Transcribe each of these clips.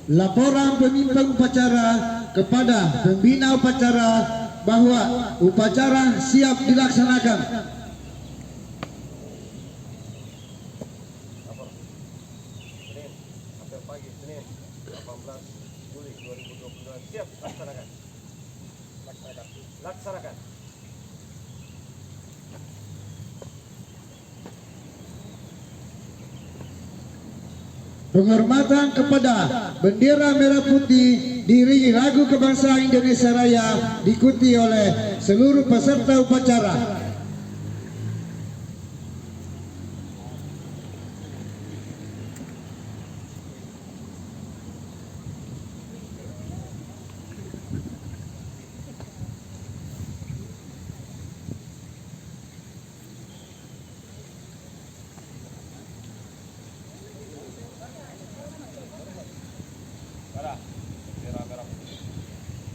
Laporan pemimpin upacara kepada pembina upacara bahwa upacara siap dilaksanakan. Senin, apel pagi Senin 18 Juli 2022 siap laksanakan. Laksanakan. Penghormatan kepada bendera merah putih diiringi lagu kebangsaan Indonesia Raya diikuti oleh seluruh peserta upacara.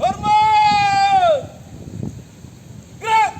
Hormat! Gerak!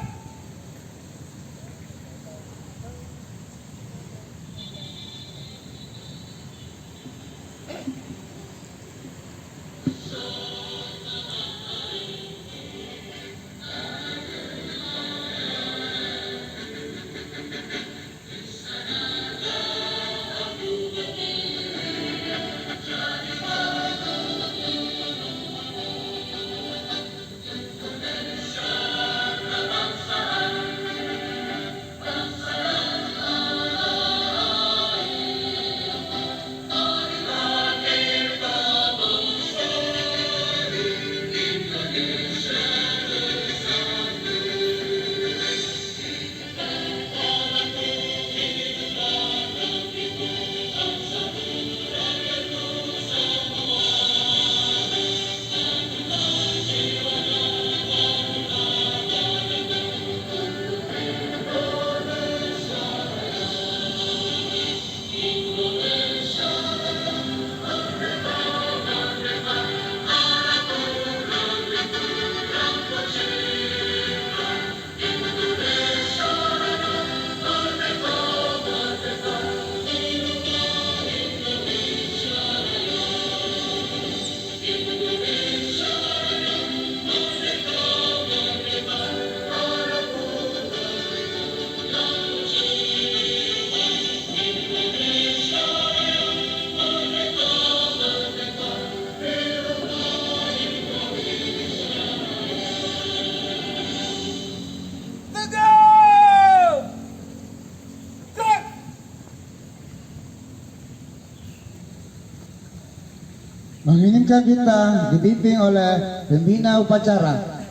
Menginginkan kita dibimbing oleh pembina upacara.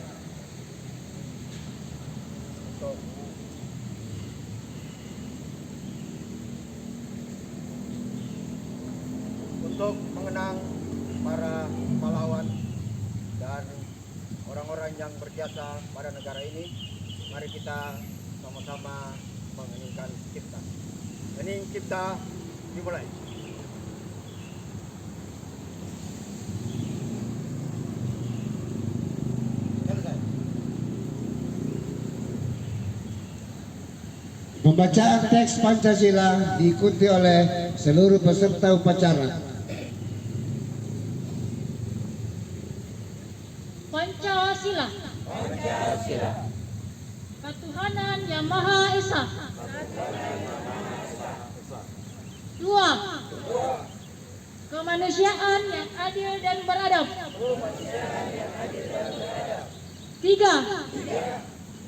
Untuk mengenang para pahlawan dan orang-orang yang berjasa pada negara ini, mari kita sama-sama mengeningkan cipta. Hening cipta dimulai. Pembacaan teks Pancasila diikuti oleh seluruh peserta upacara. Pancasila. Pancasila. Ketuhanan Yang Maha Esa. Dua. Kemanusiaan yang adil dan beradab. Tiga.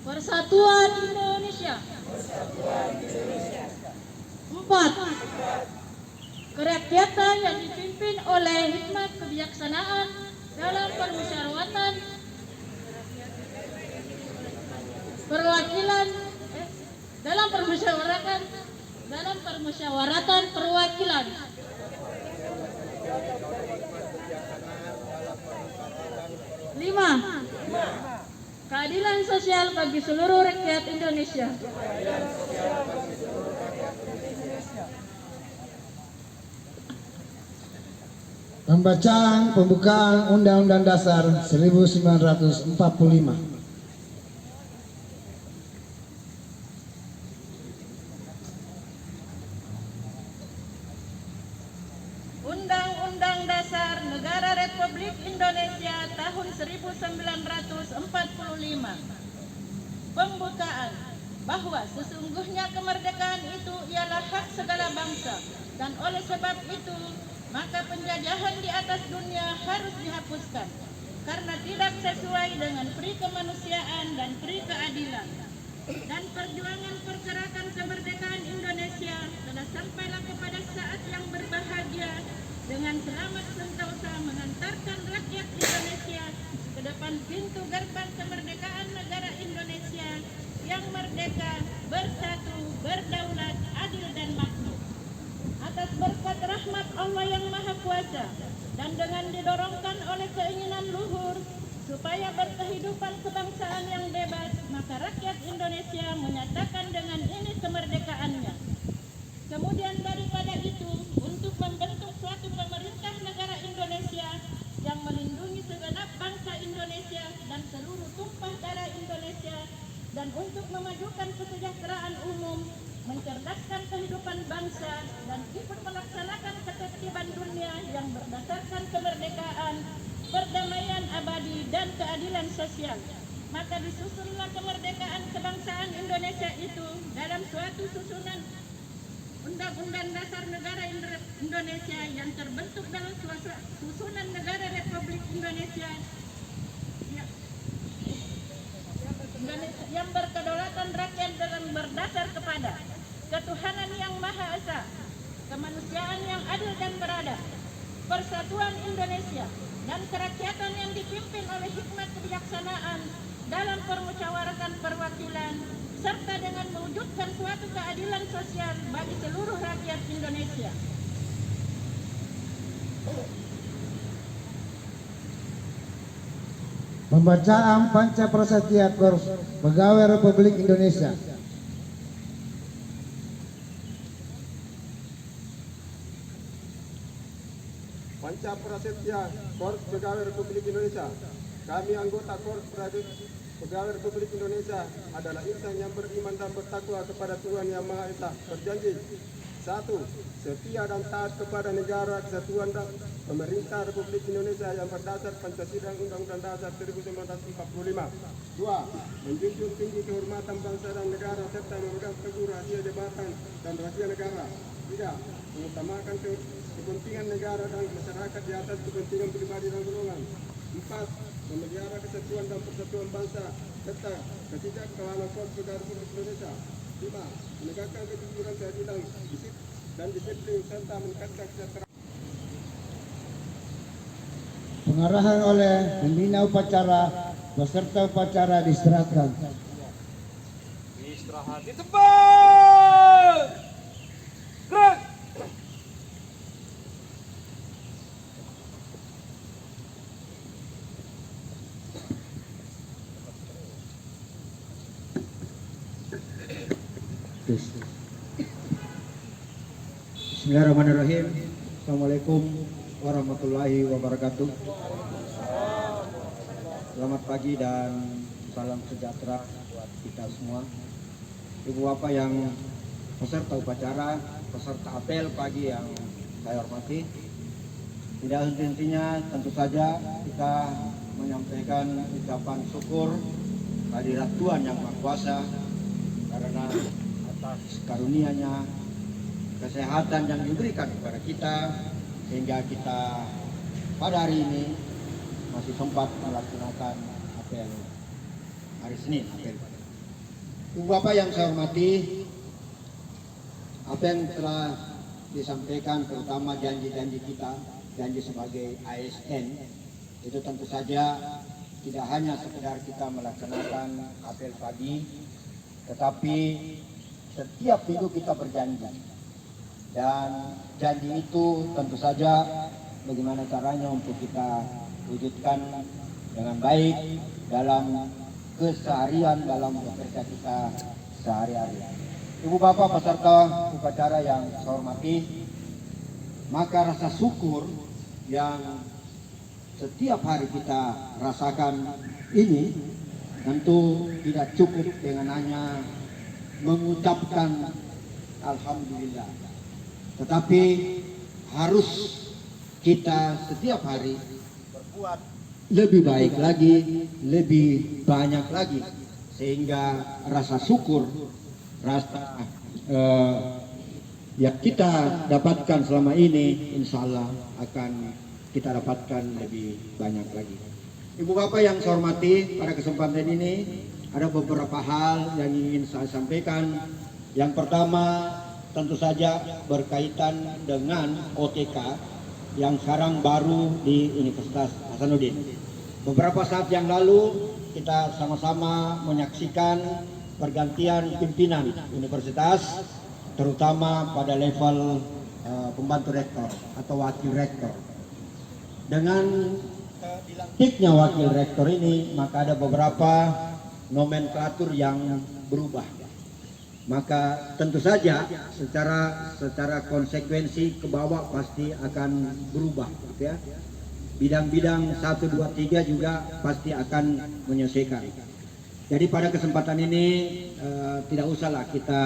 Persatuan Indonesia. Empat. Kerakyatan yang dipimpin oleh hikmat kebijaksanaan dalam permusyawaratan perwakilan. Lima. Keadilan sosial bagi seluruh rakyat Indonesia. Pembacaan pembukaan Undang-Undang Dasar 1945. Undang-Undang Undang-Undang Dasar Negara Republik Indonesia tahun 1945. Pembukaan bahwa sesungguhnya kemerdekaan itu ialah hak segala bangsa, dan oleh sebab itu maka penjajahan di atas dunia harus dihapuskan karena tidak sesuai dengan pri kemanusiaan dan pri keadilan. Dan perjuangan pergerakan kemerdekaan Indonesia telah sampailah kepada saat yang berbahagia dengan selamat sentosa mengantarkan rakyat Indonesia ke depan pintu gerbang kemerdekaan negara Indonesia yang merdeka, bersatu, berdaulat, adil dan makmur. Atas berkat rahmat Allah yang Maha Kuasa dan dengan didorongkan oleh keinginan luhur supaya berkehidupan kebangsaan yang bebas, maka rakyat Indonesia menyatakan dengan ini kemerdekaannya. Kemudian daripada itu, untuk membentuk suatu pemerintah negara Indonesia yang melindungi segenap bangsa Indonesia dan seluruh tumpah darah Indonesia, dan untuk memajukan kesejahteraan umum, mencerdaskan kehidupan bangsa, dan ikut melaksanakan ketertiban dunia yang berdasarkan kemerdekaan, perdamaian abadi, dan keadilan sosial. Maka disusunlah kemerdekaan kebangsaan Indonesia itu dalam suatu susunan Undang-Undang Dasar Negara Indonesia yang terbentuk dalam susunan Negara Republik Indonesia yang berkedaulatan rakyat dan berdasar kepada ketuhanan yang Maha Esa, kemanusiaan yang adil dan beradab, persatuan Indonesia, dan kerakyatan yang dipimpin oleh hikmat kebijaksanaan dalam permusyawaratan perwakilan, serta dengan mewujudkan suatu keadilan sosial bagi seluruh rakyat Indonesia. Pembacaan Panca Prasetya Korps Pegawai Republik Indonesia. Panca Prasetya Korps Pegawai Republik Indonesia. Kami anggota Korps Pegawai Republik Indonesia adalah insan yang beriman dan bertakwa kepada Tuhan Yang Maha Esa. Berjanji: 1. Setia dan taat kepada negara kesatuan dan pemerintah Republik Indonesia yang berdasar Pancasila Undang-Undang Dasar 1945. 2. Menjunjung tinggi kehormatan bangsa dan negara serta memegang teguh rahasia jabatan dan rahasia negara. 3. Mengutamakan kepentingan negara dan masyarakat di atas kepentingan pribadi dan golongan. 4. Memelihara kesatuan dan persatuan bangsa serta kesejahteraan Korps Pegawai Republik Indonesia. 5. Menegakkan kejujuran, keadilan dan disiplin serta meningkatkan kesejahteraan. Pengarahan oleh pembina upacara, peserta upacara diserahkan. Istirahat di tempat. Gerak. Bismillahirrahmanirrahim. Assalamualaikum warahmatullahi wabarakatuh. Selamat pagi dan salam sejahtera buat kita semua. Ibu bapak yang peserta upacara, peserta apel pagi yang saya hormati. Tidak henti-hentinya tentu saja kita menyampaikan ucapan syukur kehadirat Tuhan Yang Maha Kuasa karena atas karunia-Nya kesehatan yang diberikan kepada kita sehingga kita pada hari ini masih sempat melaksanakan apel hari Senin. Ibu bapak yang saya hormati, apa yang telah disampaikan terutama janji-janji kita, janji sebagai ASN, itu tentu saja tidak hanya sekedar kita melaksanakan apel pagi, tetapi setiap minggu kita berjanji. Dan janji itu tentu saja bagaimana caranya untuk kita wujudkan dengan baik dalam keseharian, dalam bekerja kita sehari-hari. Ibu bapak peserta upacara yang saya hormati, maka rasa syukur yang setiap hari kita rasakan ini tentu tidak cukup dengan hanya mengucapkan alhamdulillah, tetapi harus kita setiap hari berbuat lebih baik lagi, lebih banyak lagi, sehingga rasa syukur, rasa yang kita dapatkan selama ini, insya Allah akan kita dapatkan lebih banyak lagi. Ibu Bapak yang saya hormati, pada kesempatan ini ada beberapa hal yang ingin saya sampaikan. Yang pertama tentu saja berkaitan dengan OTK yang sekarang baru di Universitas Hasanuddin. Beberapa saat yang lalu kita sama-sama menyaksikan pergantian pimpinan universitas, terutama pada level pembantu rektor atau wakil rektor. Dengan dilantiknya wakil rektor ini, maka ada beberapa nomenklatur yang berubah. Maka tentu saja secara konsekuensi ke bawah pasti akan berubah, gitu ya. Bidang-bidang 1, 2, 3 juga pasti akan menyesuaikan. Jadi pada kesempatan ini tidak usahlah kita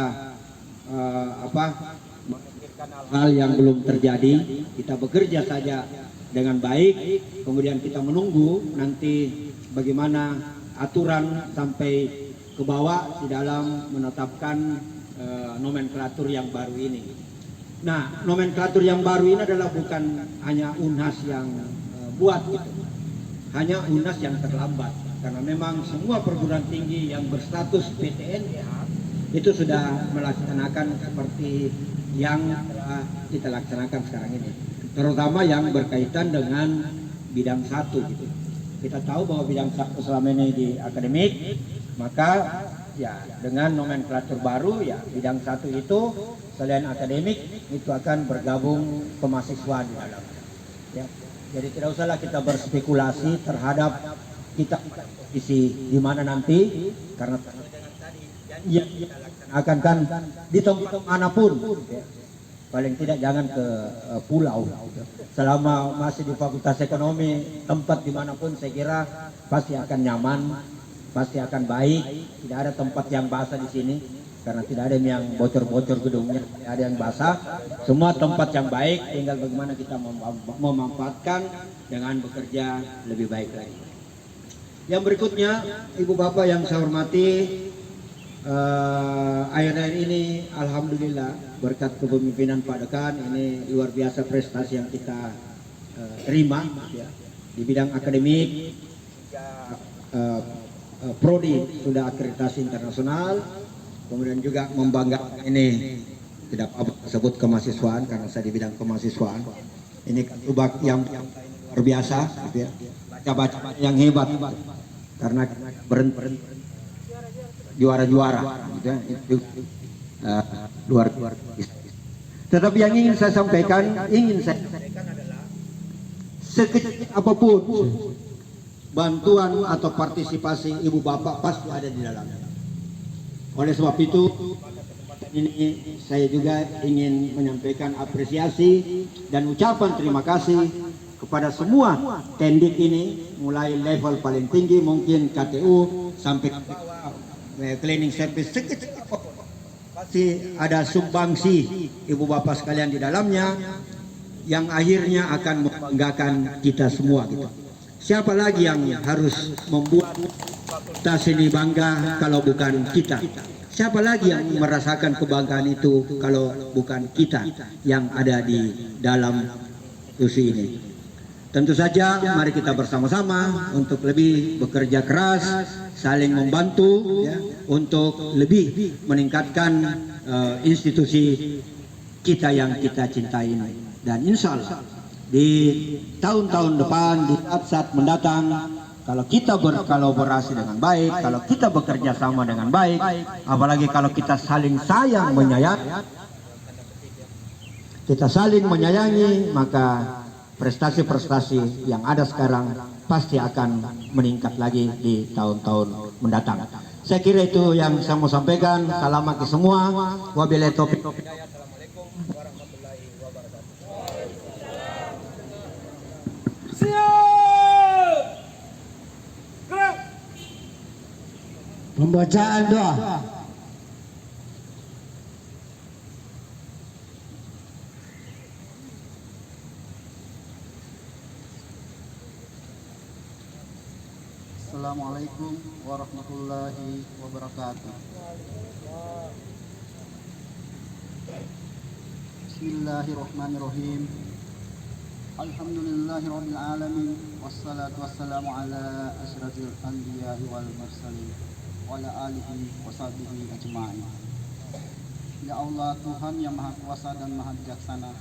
memikirkan hal yang belum terjadi. Kita bekerja saja dengan baik, kemudian kita menunggu nanti bagaimana aturan sampai ke bawah di dalam menetapkan nomenklatur yang baru ini. Nah, nomenklatur yang baru ini adalah bukan hanya UNHAS yang buat gitu, hanya UNHAS yang terlambat, karena memang semua perguruan tinggi yang berstatus PTNBH itu sudah melaksanakan seperti yang telah kita laksanakan sekarang ini, terutama yang berkaitan dengan bidang 1 gitu. Kita tahu bahwa bidang 1 selama ini di akademik, maka ya dengan nomenklatur baru ya bidang 1 itu selain akademik itu akan bergabung kemahasiswaan di dalam. Ya. Jadi tidak usahlah kita berspekulasi terhadap kita isi di mana nanti, karena yang kita laksanakan kan di tempat manapun, ya. Paling tidak jangan ke pulau. Selama masih di Fakultas Ekonomi, tempat dimanapun saya kira pasti akan nyaman, pasti akan baik. Tidak ada tempat yang basah di sini, karena tidak ada yang bocor-bocor gedungnya, tidak ada yang basah. Semua tempat yang baik, tinggal bagaimana kita memanfaatkan dengan bekerja lebih baik lagi. Yang berikutnya, Ibu Bapak yang saya hormati, akhir-akhir ini alhamdulillah berkat kepemimpinan Pak Dekan, ini luar biasa prestasi yang kita terima ya. Di bidang akademik, prodi sudah akreditasi internasional, kemudian juga membanggakan ini tidak apa sebut kemahasiswaan karena saya di bidang kemahasiswaan. Ini subak yang luar biasa gitu ya. Baca-baca yang hebat karena berhenti juara-juara gitu ya. Itu luar biasa. Tetapi yang ingin saya sampaikan adalah sekecil apapun bantuan atau partisipasi ibu bapak pasti ada di dalamnya. Oleh sebab itu ini saya juga ingin menyampaikan apresiasi dan ucapan terima kasih kepada semua tendik ini, mulai level paling tinggi mungkin KTU sampai ke bawah cleaning service, sekecil apapun pasti ada sumbangsi ibu bapak sekalian di dalamnya yang akhirnya akan membanggakan kita semua gitu. Siapa lagi yang harus membuat fakultas ini bangga kalau bukan kita? Siapa lagi yang merasakan kebanggaan itu kalau bukan kita yang ada di dalam institusi ini? Tentu saja mari kita bersama-sama untuk lebih bekerja keras, saling membantu ya, untuk lebih meningkatkan institusi kita yang kita cintai ini. Dan insya Allah di tahun-tahun depan, di saat mendatang, kalau kita berkolaborasi dengan baik, kalau kita bekerja sama dengan baik, apalagi kalau kita saling sayang menyayangi, maka prestasi-prestasi yang ada sekarang pasti akan meningkat lagi di tahun-tahun mendatang. Saya kira itu yang saya mau sampaikan. Salam bagi semua. Wabillahi taufiq. Assalamualaikum warahmatullahi wabarakatuh. Siap. Gerak. Pembacaan doa. Assalamualaikum warahmatullahi wabarakatuh. Bismillahirrahmanirrahim. Alhamdulillahirabbil alamin wassalatu wassalamu ala asyrafil anbiya'i wal mursalin wa ala alihi washabihi ajma'in. Ya Allah, Tuhan yang Maha Kuasa dan Maha Bijaksana,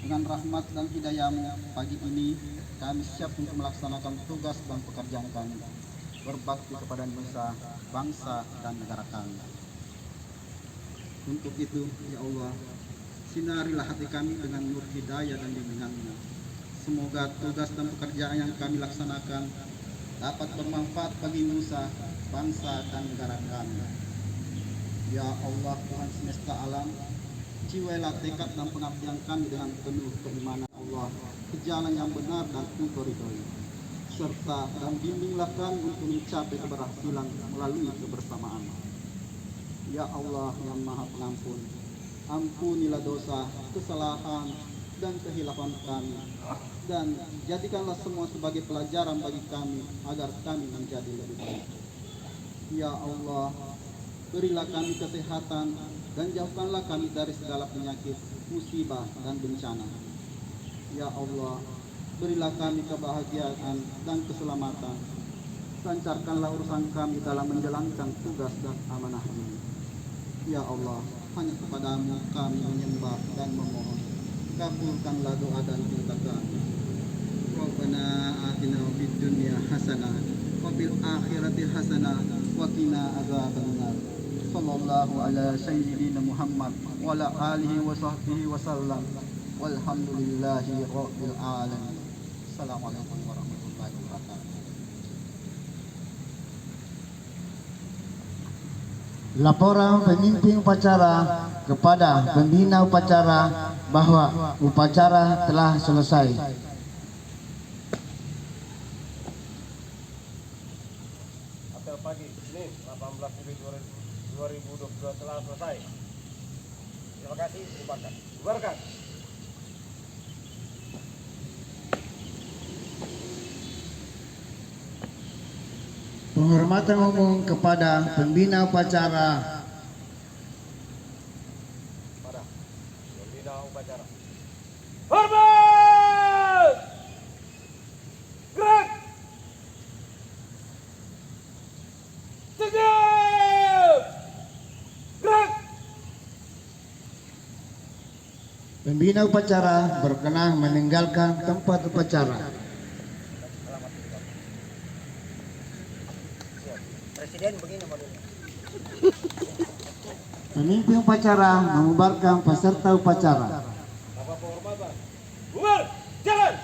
dengan rahmat dan hidayah-Mu pagi ini kami siap untuk melaksanakan tugas dan pekerjaan kami, berbakti kepada nusa, bangsa dan negara kami. Untuk itu, ya Allah, sinarilah hati kami dengan nur hidayah dan bimbingan-Mu. Semoga tugas dan pekerjaan yang kami laksanakan dapat bermanfaat bagi nusa, bangsa dan negara kami. Ya Allah, Tuhan semesta alam, jiwailah tekad dan pengabdian kami dengan penuh keimanan Allah ke jalan yang benar dan engkau ridhoi, serta dan bimbinglah kami untuk mencapai keberhasilan melalui kebersamaan. Ya Allah yang Maha Pengampun, ampunilah dosa, kesalahan, dan kehilafan kami, dan jadikanlah semua sebagai pelajaran bagi kami agar kami menjadi lebih baik. Ya Allah, berilah kami kesehatan dan jauhkanlah kami dari segala penyakit, musibah, dan bencana. Ya Allah, berilah kami kebahagiaan dan keselamatan. Lancarkanlah urusan kami dalam menjalankan tugas dan amanah ini. Ya Allah, hanya kepadamu kami menyembah dan memohon. Kabulkanlah doa dan minta kami. Rabbana atina fid dunya hasanah wa fil akhirati hasanah wa qina adzabannar. Sallallahu ala sayyidina Muhammad wa ala alihi wa sahbihi wa sallam. Walhamdulillahi rabbil alamin. Assalamualaikum warahmatullahi wabarakatuh. Laporan pemimpin upacara kepada pembina upacara bahwa upacara telah selesai. Apel pagi Senin 18 Juli 2022 telah selesai. Terima kasih. Bubarkan. Penghormatan umum kepada pembina upacara. Pada pembina upacara. Hormat! Gerak! Senyum! Gerak! Pembina upacara berkenan meninggalkan tempat upacara. Presiden begini modelnya. Pemimpin upacara membubarkan peserta upacara. Apa penghormatan? Bubar! Jalan!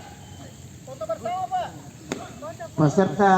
Peserta